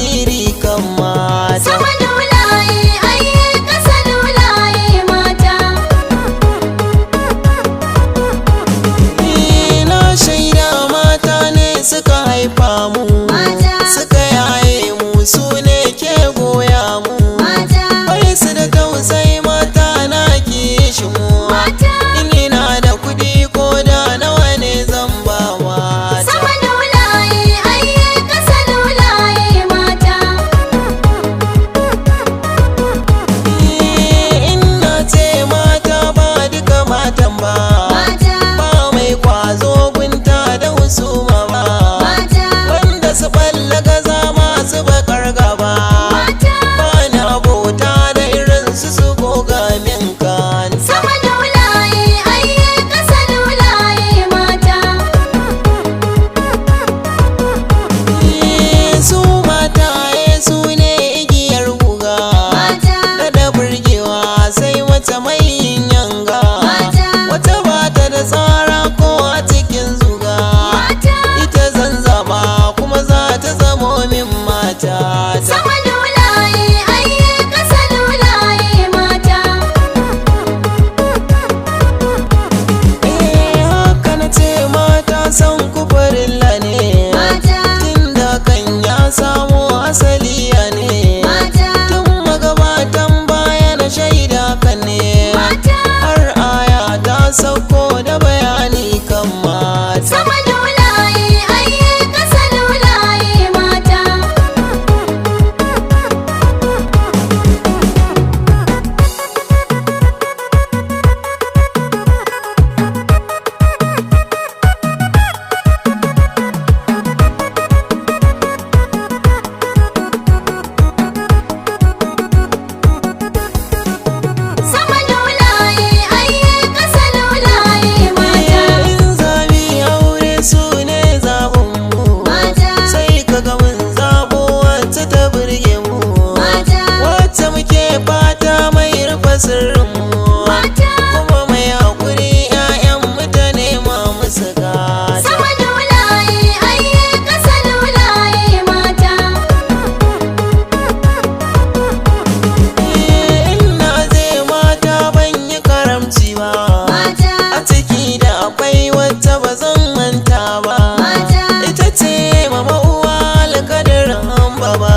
tasiri kan mata. Sama lulaye aye ƙasa lulaye mata. Ni na shaida mata ne suka haifa mu, suka yaye mu, su ne ke goya mu. Bai su da tausayi mata na kishi mu, in ina da kuɗi ko da nawa ne zan ba mata. Sama lulaye aye ƙasa lulaye mata. Ina ce mata ba duka matan ba, ba mai kwazo gunta da husuma ba, wanda su balla gaza masu bakar gaba. Ba na bauta da irin su goga min kan. Sama lulaye aye ƙasa lulaye mata. Su mataye su ne igiyar guga, da burgewa sai wata mai yin yanga, wata bata da tsara ko a cikin zuga. Ita zan zaba kuma za ta zamo min mata. Sama lulaye aye ƙasa lulaye mata. Haka na ce mata son kufarilla ne, tunda kan ya samo asali ya ne. Tun magabatan baya na shaida kan ne, har aya ta sauko da bayani kan mata. Sama lulaye aye ƙasa lulaye mata. Sama lulaye aye ƙasa lulaye mata. In zami aure su ne zaɓinmu, sai kaga mun zaɓo wacce ta burge mu, wacce muke fata mai rufe sirrinmu, kuma mai haƙuri 'ya'yan mutane ma musu gata. Sama lulaye aye ƙasa lulaye mata. Ina zai mata ban yi karamci ba, a ciki da akwai wacce ba zan manta ba. Ita ce mama uwa alƙadarin hamba ba,